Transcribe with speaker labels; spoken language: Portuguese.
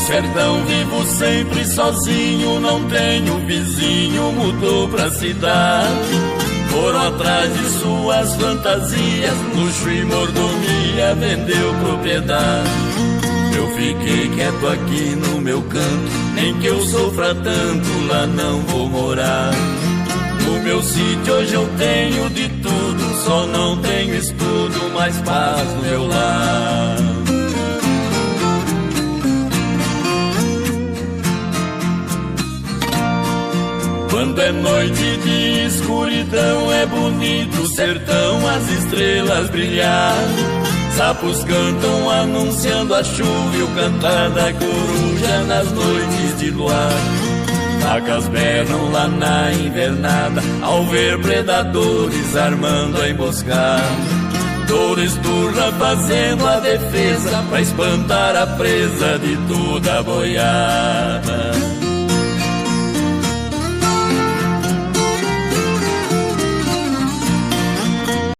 Speaker 1: sertão vivo sempre sozinho, não tenho vizinho, mudou pra cidade. Foram atrás de suas fantasias, luxo e mordomia, vendeu propriedade. Eu fiquei quieto aqui no meu canto, nem que eu sofra tanto, lá não vou morar. No meu sítio hoje eu tenho de tudo, só não tenho estudo, mas paz no meu lar. Quando é noite de escuridão é bonito o sertão, as estrelas brilhar. Sapos cantam anunciando a chuva e o cantar da coruja nas noites de luar. Vacas berram lá na invernada ao ver predadores armando a emboscada. Touro esturra fazendo a defesa pra espantar a presa de toda a boiada.